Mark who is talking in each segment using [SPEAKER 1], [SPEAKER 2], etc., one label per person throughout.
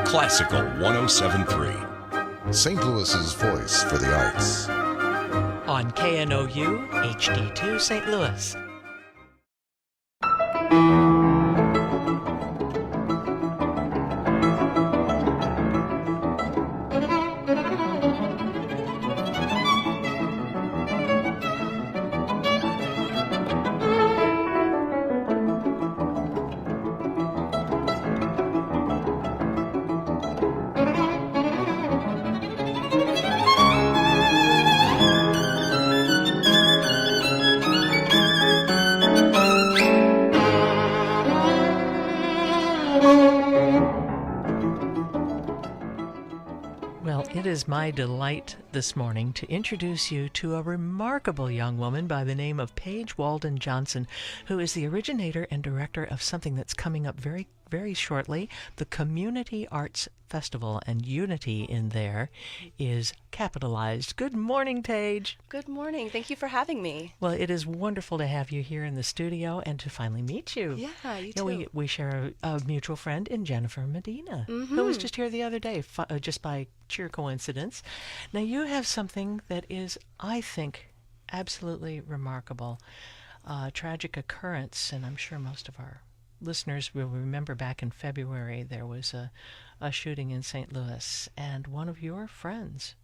[SPEAKER 1] Classical 107.3.
[SPEAKER 2] St. Louis's voice for the arts.
[SPEAKER 3] On KNOU HD2 St. Louis. It is my delight this morning to introduce you to a remarkable young woman by the name of Paige Walden-Johnson, who is the originator and director of something that's coming up very, very shortly, the Community Arts Festival, and unity in there is capitalized. Good morning, Paige.
[SPEAKER 4] Good morning. Thank you for having me.
[SPEAKER 3] Well, it is wonderful to have you here in the studio and to finally meet you.
[SPEAKER 4] Yeah, you too.
[SPEAKER 3] We share a mutual friend in Jennifer Medina, who was just here the other day, just by sheer coincidence. Now, you have something that is, I think, absolutely remarkable. A tragic occurrence, and I'm sure most of our listeners will remember back in February there was a shooting in St. Louis, and one of your friends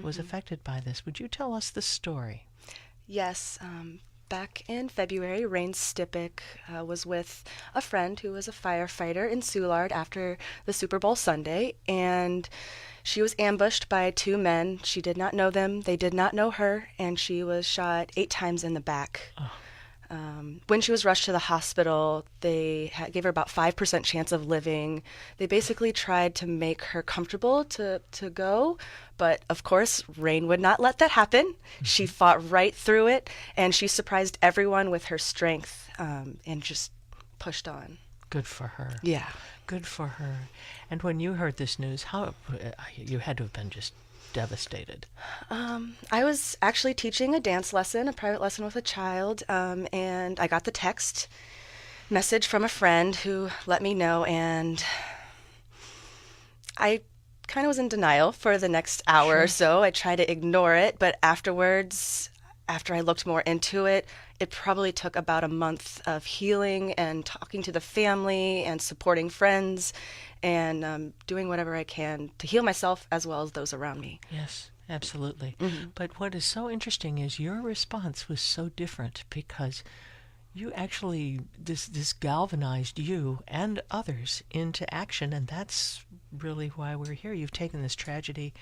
[SPEAKER 3] was affected by this. Would you tell us the story?
[SPEAKER 4] Yes. Back in February, Rain Stipik was with a friend who was a firefighter in Soulard after the Super Bowl Sunday, and she was ambushed by two men. She did not know them. They did not know her, and she was shot 8 times in the back. Oh. When she was rushed to the hospital, they gave her about 5% chance of living. They basically tried to make her comfortable to go, but of course, Rain would not let that happen. She fought right through it, and she surprised everyone with her strength and just pushed on.
[SPEAKER 3] Good for her.
[SPEAKER 4] Yeah.
[SPEAKER 3] Good for her. And when you heard this news, how you had to have been just devastated.
[SPEAKER 4] I was actually teaching a dance lesson, a private lesson with a child, and I got the text message from a friend who let me know, and I kind of was in denial for the next hour or so. I tried to ignore it, but afterwards, after I looked more into it, it probably took about a month of healing and talking to the family and supporting friends and doing whatever I can to heal myself as well as those around me.
[SPEAKER 3] Yes, absolutely. But what is so interesting is your response was so different, because you actually, this galvanized you and others into action, and that's really why we're here. You've taken this tragedy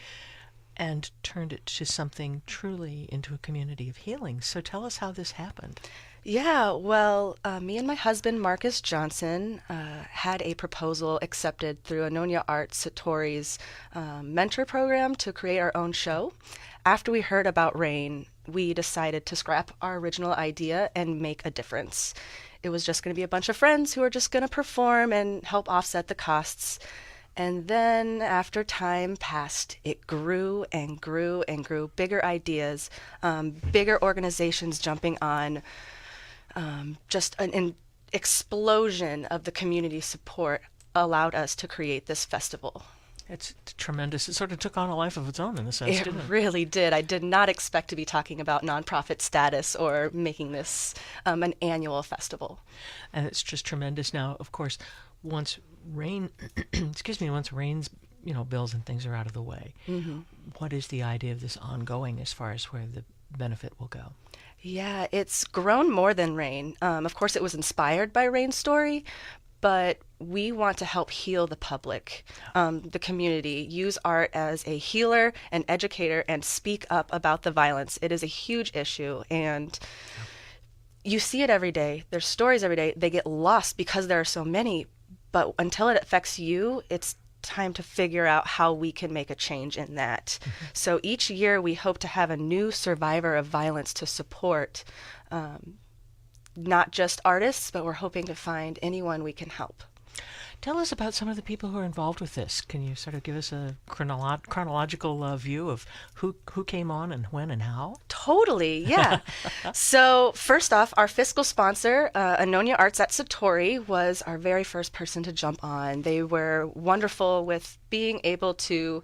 [SPEAKER 3] and turned it to something truly into a community of healing. So tell us how this happened.
[SPEAKER 4] Yeah, well, me and my husband, Marcus Johnson, had a proposal accepted through Anonia Arts Satori's mentor program to create our own show. After we heard about Rain, we decided to scrap our original idea and make a difference. It was just going to be a bunch of friends who were just going to perform and help offset the costs. And then after time passed, it grew and grew and grew. Bigger ideas, bigger organizations jumping on, just an explosion of the community support allowed us to create this festival.
[SPEAKER 3] It's tremendous. It sort of took on a life of its own in a sense, didn't it?
[SPEAKER 4] It really did. I did not expect to be talking about nonprofit status or making this an annual festival.
[SPEAKER 3] And it's just tremendous. Now, of course, once Rain's bills and things are out of the way, what is the idea of this ongoing as far as where the benefit will go?
[SPEAKER 4] Yeah, it's grown more than Rain. Of course, it was inspired by Rain's story, but we want to help heal the public, the community, use art as a healer, an educator, and speak up about the violence. It is a huge issue, and you see it every day. There's stories every day. They get lost because there are so many, but until it affects you, it's time to figure out how we can make a change in that. So each year we hope to have a new survivor of violence to support, not just artists, but we're hoping to find anyone we can help.
[SPEAKER 3] Tell us about some of the people who are involved with this. Can you sort of give us a chronological view of who came on and when and how?
[SPEAKER 4] Totally, yeah. So first off, our fiscal sponsor, Anonia Arts at Satori, was our very first person to jump on. They were wonderful with being able to.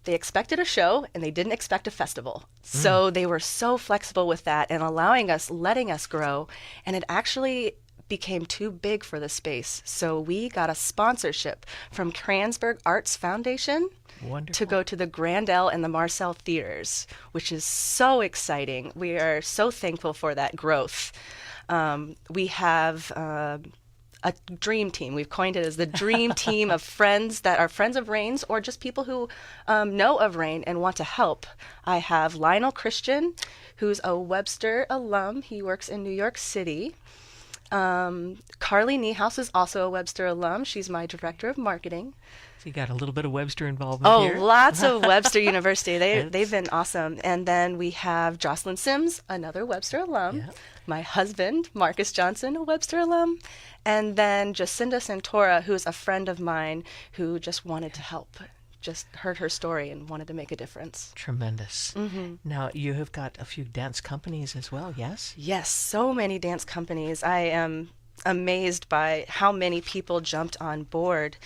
[SPEAKER 4] They expected a show and they didn't expect a festival. So they were so flexible with that and letting us grow. And it actually became too big for the space. So we got a sponsorship from Kransberg Arts Foundation to go to the Grandel and the Marcel theaters, which is so exciting. We are so thankful for that growth. We have a dream team. We've coined it as the dream team of friends that are friends of Rain's or just people who know of Rain and want to help. I have Lionel Christian, who's a Webster alum. He works in New York City. Carly Niehaus is also a Webster alum. She's my director of marketing.
[SPEAKER 3] So you got a little bit of Webster involvement here.
[SPEAKER 4] Oh, lots of Webster University. They've been awesome. And then we have Jocelyn Sims, another Webster alum.
[SPEAKER 3] Yeah.
[SPEAKER 4] My husband, Marcus Johnson, a Webster alum. And then Jacinda Santora, who's a friend of mine who just wanted to help. Just heard her story and wanted to make a difference.
[SPEAKER 3] Tremendous. Now, you have got a few dance companies as well, yes?
[SPEAKER 4] Yes, so many dance companies. I am amazed by how many people jumped on board.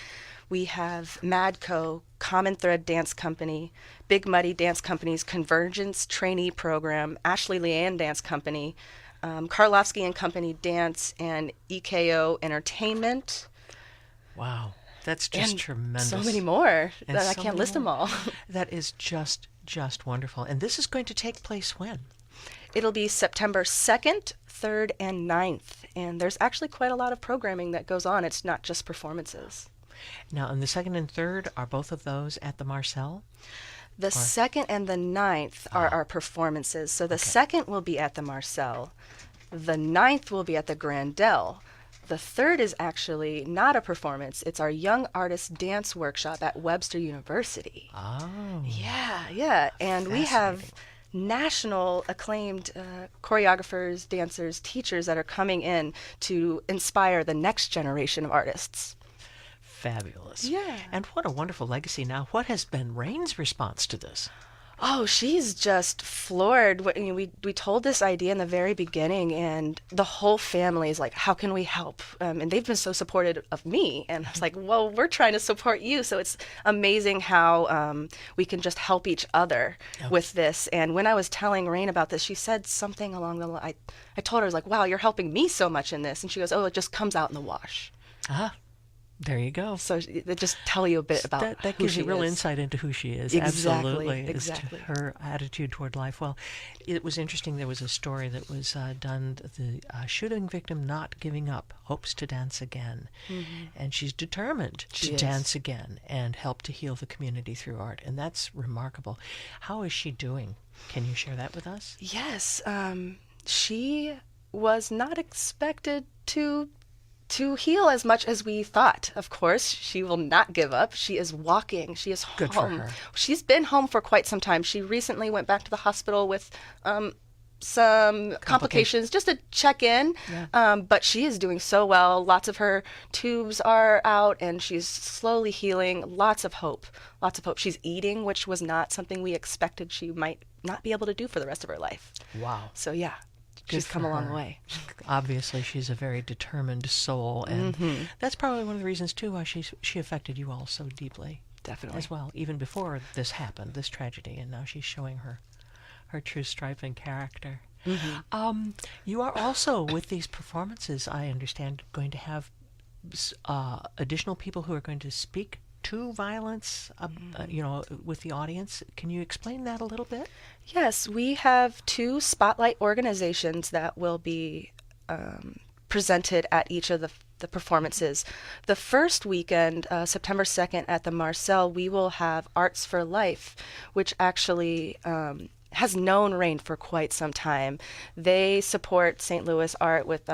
[SPEAKER 4] We have Madco, Common Thread Dance Company, Big Muddy Dance Company's Convergence Trainee Program, Ashley Leanne Dance Company, Karlovsky and Company Dance, and EKO Entertainment.
[SPEAKER 3] Wow. That's just
[SPEAKER 4] and
[SPEAKER 3] tremendous.
[SPEAKER 4] So many more.
[SPEAKER 3] And
[SPEAKER 4] I
[SPEAKER 3] so
[SPEAKER 4] can't
[SPEAKER 3] many
[SPEAKER 4] list them
[SPEAKER 3] more.
[SPEAKER 4] all.
[SPEAKER 3] That is just wonderful. And this is going to take place when?
[SPEAKER 4] It'll be September 2nd, 3rd, and 9th. And there's actually quite a lot of programming that goes on. It's not just performances.
[SPEAKER 3] Now, and the 2nd and 3rd, are both of those at the Marcel?
[SPEAKER 4] The 2nd and the 9th are our performances. So the 2nd will be at the Marcel. The 9th will be at the Grandel. The 3rd is actually not a performance. It's our Young Artist Dance Workshop at Webster University.
[SPEAKER 3] Oh.
[SPEAKER 4] Yeah. And we have national acclaimed choreographers, dancers, teachers that are coming in to inspire the next generation of artists.
[SPEAKER 3] Fabulous.
[SPEAKER 4] Yeah.
[SPEAKER 3] And what a wonderful legacy. Now, what has been Rain's response to this?
[SPEAKER 4] Oh, she's just floored. We told this idea in the very beginning, and the whole family is like, how can we help? And they've been so supportive of me. And I was like, well, we're trying to support you. So it's amazing how we can just help each other with this. And when I was telling Rain about this, she said something along the line. I told her, I was like, wow, you're helping me so much in this. And she goes, oh, it just comes out in the wash.
[SPEAKER 3] There you go.
[SPEAKER 4] So they just tell you a bit about
[SPEAKER 3] that
[SPEAKER 4] who
[SPEAKER 3] gives
[SPEAKER 4] she
[SPEAKER 3] you real
[SPEAKER 4] is.
[SPEAKER 3] insight into who she is.
[SPEAKER 4] Exactly,
[SPEAKER 3] Absolutely.
[SPEAKER 4] exactly.
[SPEAKER 3] Her attitude toward life. Well, it was interesting. There was a story that was done. The shooting victim not giving up, hopes to dance again, and she's determined to dance again and help to heal the community through art, and that's remarkable. How is she doing? Can you share that with us?
[SPEAKER 4] Yes, she was not expected to heal as much as we thought. Of course, she will not give up. She is walking. She is home.
[SPEAKER 3] Good for her.
[SPEAKER 4] She's been home for quite some time. She recently went back to the hospital with some complications just to check in. Yeah. But she is doing so well. Lots of her tubes are out and she's slowly healing. Lots of hope. Lots of hope. She's eating, which was not something we expected she might not be able to do for the rest of her life.
[SPEAKER 3] Wow.
[SPEAKER 4] So yeah. She's come a long way.
[SPEAKER 3] Obviously, she's a very determined soul, and that's probably one of the reasons, too, why she affected you all so deeply.
[SPEAKER 4] Definitely.
[SPEAKER 3] As well, even before this happened, this tragedy, and now she's showing her true stripe and character. You are also, with these performances, I understand, going to have additional people who are going to speak to violence, with the audience. Can you explain that a little bit?
[SPEAKER 4] Yes, we have 2 spotlight organizations that will be presented at each of the performances. The first weekend, September 2nd at the Marcel, we will have Arts for Life, which actually has known Rain for quite some time. They support St. Louis art with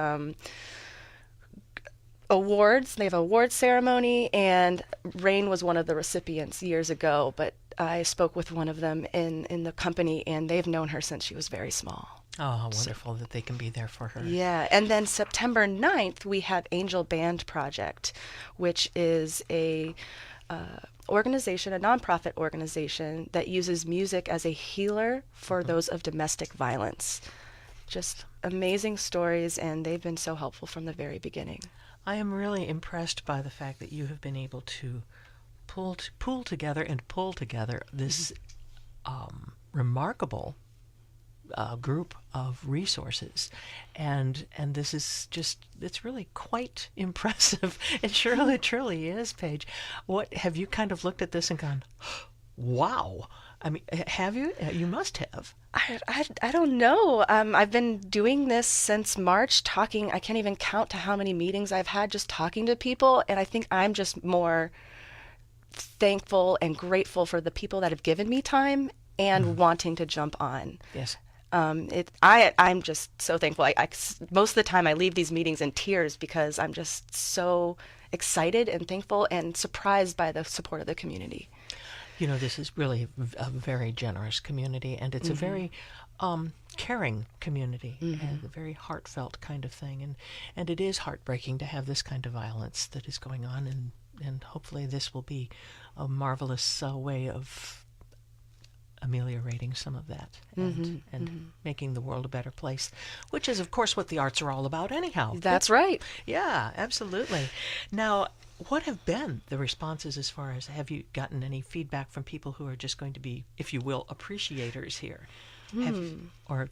[SPEAKER 4] awards. They have an award ceremony, and Rain was one of the recipients years ago, but I spoke with one of them in the company, and they've known her since she was very small.
[SPEAKER 3] Oh, how wonderful that they can be there for her.
[SPEAKER 4] Yeah, and then September 9th, we have Angel Band Project, which is a organization, a nonprofit organization that uses music as a healer for those of domestic violence. Just amazing stories, and they've been so helpful from the very beginning.
[SPEAKER 3] I am really impressed by the fact that you have been able to pull together this remarkable group of resources, and this is just, it's really quite impressive. It truly is, Paige. What have you kind of looked at this and gone, wow? I mean, have you? You must have.
[SPEAKER 4] I don't know. I've been doing this since March, talking. I can't even count to how many meetings I've had just talking to people, and I think I'm just more thankful and grateful for the people that have given me time and wanting to jump on.
[SPEAKER 3] Yes.
[SPEAKER 4] I'm just so thankful. Most of the time I leave these meetings in tears because I'm just so excited and thankful and surprised by the support of the community.
[SPEAKER 3] You know, this is really a very generous community, and it's a very caring community, and a very heartfelt kind of thing. And it is heartbreaking to have this kind of violence that is going on, and hopefully this will be a marvelous way of ameliorating some of that and making the world a better place, which is, of course, what the arts are all about anyhow.
[SPEAKER 4] That's right.
[SPEAKER 3] Yeah, absolutely. Now, what have been the responses as far as, have you gotten any feedback from people who are just going to be, if you will, appreciators here? Or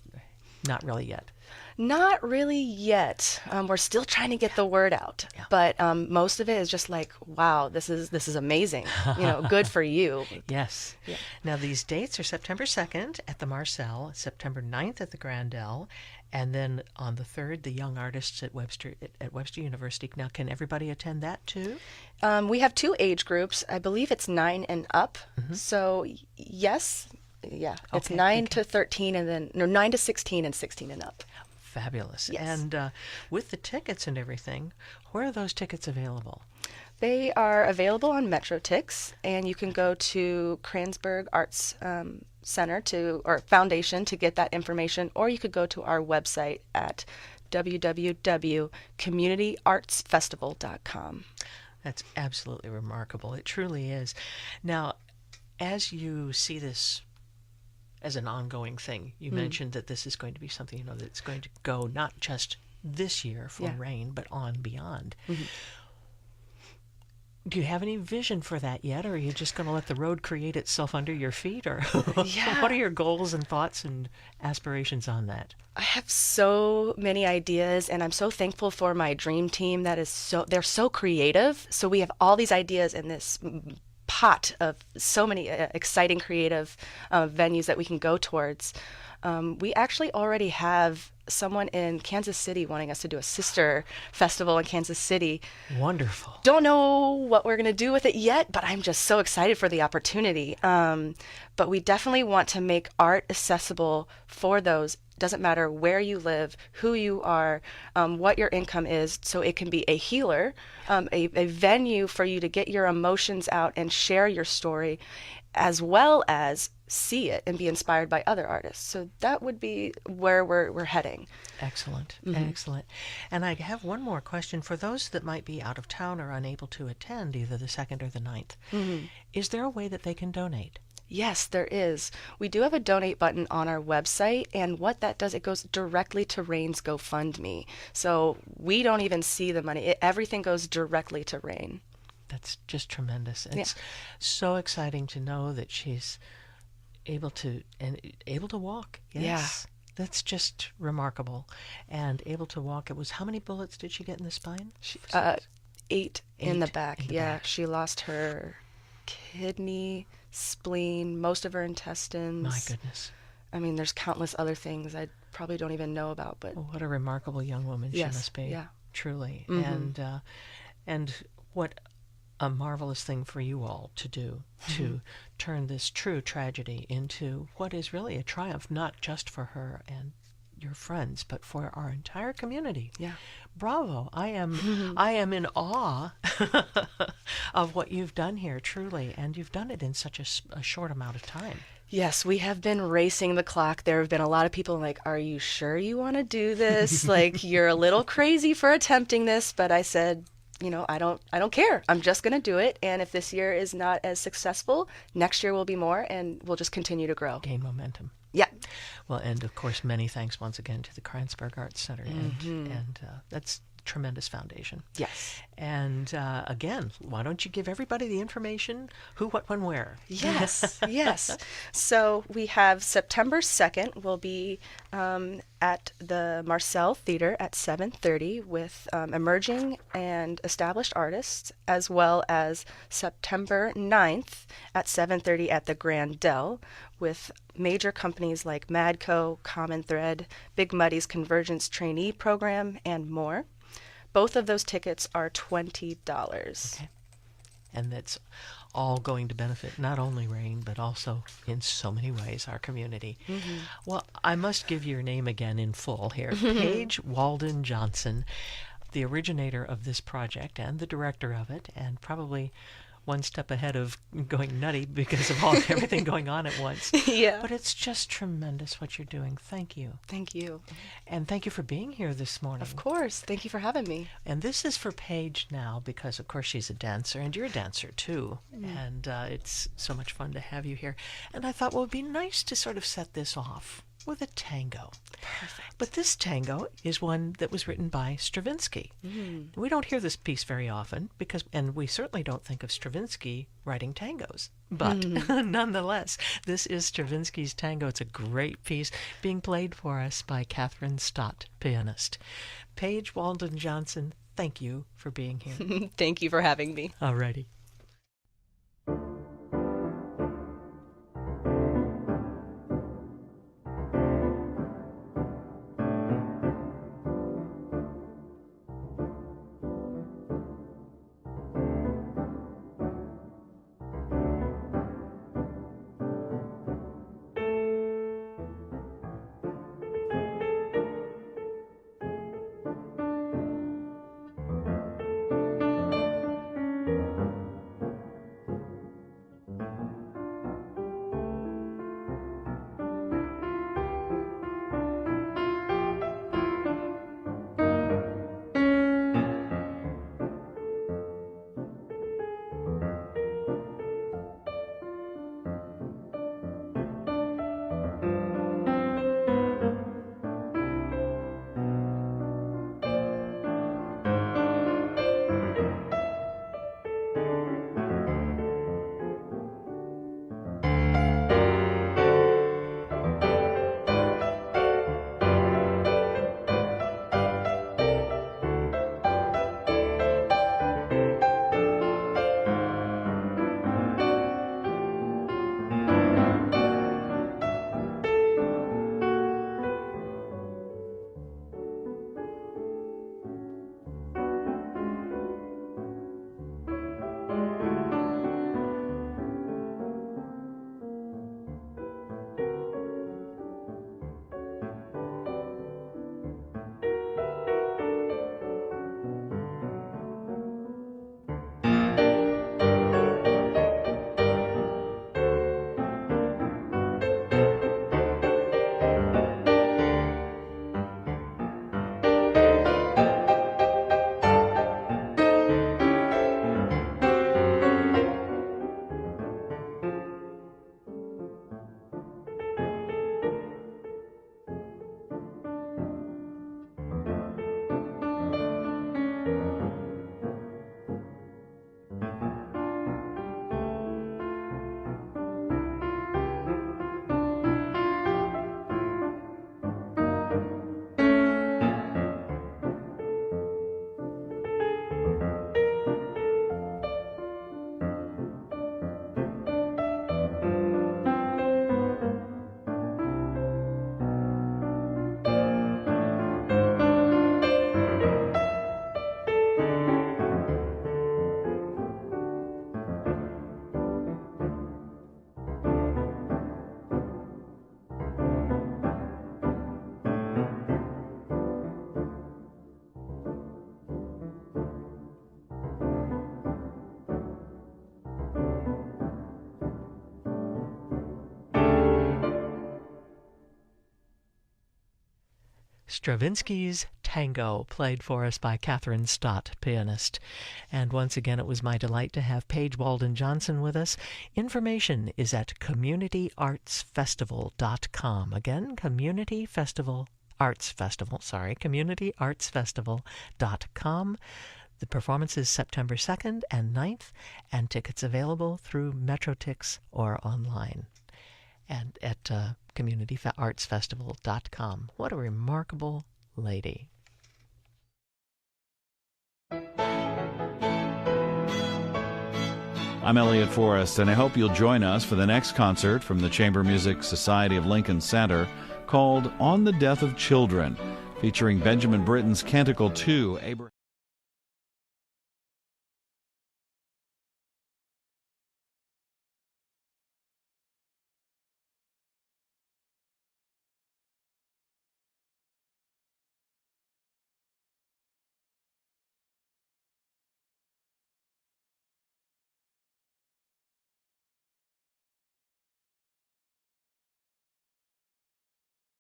[SPEAKER 3] not really yet?
[SPEAKER 4] Not really yet. We're still trying to get the word out, but most of it is just like, wow, this is amazing. You know, good for you.
[SPEAKER 3] Yes.
[SPEAKER 4] Yeah.
[SPEAKER 3] Now, these dates are September 2nd at the Marcel, September 9th at the Grandel, and then on the 3rd, the Young Artists at Webster University. Now, can everybody attend that too?
[SPEAKER 4] We have 2 age groups. I believe it's 9 and up. So yes, it's
[SPEAKER 3] Okay,
[SPEAKER 4] 9
[SPEAKER 3] okay.
[SPEAKER 4] to 13, and then 9 to 16 and 16 and up.
[SPEAKER 3] Fabulous.
[SPEAKER 4] Yes.
[SPEAKER 3] And with the tickets and everything, where are those tickets available?
[SPEAKER 4] They are available on MetroTix, and you can go to Kransberg Arts Center or Foundation to get that information, or you could go to our website at www.communityartsfestival.com.
[SPEAKER 3] That's absolutely remarkable. It truly is. Now, as you see this as an ongoing thing, you mentioned that this is going to be something, that's going to go not just this year for RAIN, but on beyond. Do you have any vision for that yet, or are you just going to let the road create itself under your feet, or what are your goals and thoughts and aspirations on that?
[SPEAKER 4] I have so many ideas, and I'm so thankful for my dream team they're so creative. So we have all these ideas in this pot of so many exciting creative venues that we can go towards. We actually already have someone in Kansas City wanting us to do a sister festival in Kansas City.
[SPEAKER 3] Wonderful.
[SPEAKER 4] Don't know what we're going to do with it yet, but I'm just so excited for the opportunity. But we definitely want to make art accessible for those. Doesn't matter where you live, who you are, what your income is, so it can be a healer, a venue for you to get your emotions out and share your story, as well as see it and be inspired by other artists. So that would be where we're heading.
[SPEAKER 3] Excellent. Excellent. And I have one more question for those that might be out of town or unable to attend either the 2nd or the 9th. Is there a way that they can donate?
[SPEAKER 4] Yes, there is. We do have a donate button on our website, and what that does, it goes directly to RAIN's GoFundMe. So we don't even see the money. Everything goes directly to RAIN.
[SPEAKER 3] That's just tremendous. It's so exciting to know that she's able to walk. Yes. That's just remarkable. And able to walk. It was, how many bullets did she get in the spine?
[SPEAKER 4] 8 in the back.
[SPEAKER 3] in the
[SPEAKER 4] Yeah,
[SPEAKER 3] back.
[SPEAKER 4] she lost her kidney, spleen, most of her intestines.
[SPEAKER 3] My goodness.
[SPEAKER 4] I mean, there's countless other things I probably don't even know about, but
[SPEAKER 3] Well, what a remarkable young woman she must be.
[SPEAKER 4] Yeah.
[SPEAKER 3] Truly. And what a marvelous thing for you all to do, to turn this true tragedy into what is really a triumph, not just for her and your friends, but for our entire community.
[SPEAKER 4] Yeah.
[SPEAKER 3] Bravo. I am in awe of what you've done here, truly, and you've done it in such a short amount of time.
[SPEAKER 4] Yes, we have been racing the clock. There have been a lot of people like, are you sure you want to do this? Like, you're a little crazy for attempting this. But I said, I don't care. I'm just going to do it. And if this year is not as successful, next year will be more, and we'll just continue to grow.
[SPEAKER 3] Gain momentum.
[SPEAKER 4] Yeah.
[SPEAKER 3] Well, and of course, many thanks once again to the Kranzberg Arts Center. And that's tremendous foundation.
[SPEAKER 4] Yes.
[SPEAKER 3] And again, why don't you give everybody the information, who, what, when, where?
[SPEAKER 4] Yes, yes. So we have September 2nd will be at the Marcel Theater at 7:30 with emerging and established artists, as well as September 9th at 7:30 at the Grand Dell with major companies like Madco, Common Thread, Big Muddy's Convergence Trainee Program, and more. Both of those tickets are $20.
[SPEAKER 3] Okay. And that's all going to benefit not only Rain, but also in so many ways our community. Well, I must give your name again in full here. Paige Walden-Johnson, the originator of this project and the director of it, and probably one step ahead of going nutty because of everything going on at once.
[SPEAKER 4] Yeah.
[SPEAKER 3] But it's just tremendous what you're doing. Thank you.
[SPEAKER 4] Thank you.
[SPEAKER 3] And thank you for being here this morning.
[SPEAKER 4] Of course. Thank you for having me.
[SPEAKER 3] And this is for Paige now because, of course, she's a dancer, and you're a dancer, too. And it's so much fun to have you here. And I thought, well, it would be nice to sort of set this off with a tango.
[SPEAKER 4] Perfect.
[SPEAKER 3] But this tango is one that was written by Stravinsky. We don't hear this piece very often, and we certainly don't think of Stravinsky writing tangos. But nonetheless, this is Stravinsky's tango. It's a great piece being played for us by Catherine Stott, pianist. Paige Walden-Johnson, thank you for being here.
[SPEAKER 4] Thank you for having me.
[SPEAKER 3] Alrighty. Stravinsky's Tango, played for us by Catherine Stott, pianist. And once again, it was my delight to have Paige Walden-Johnson with us. Information is at communityartsfestival.com. Again, communityartsfestival.com. The performance is September 2nd and 9th, and tickets available through MetroTix or online. And at communityartsfestival.com. What a remarkable lady.
[SPEAKER 5] I'm Elliot Forrest, and I hope you'll join us for the next concert from the Chamber Music Society of Lincoln Center called On the Death of Children, featuring Benjamin Britten's Canticle 2, Abraham.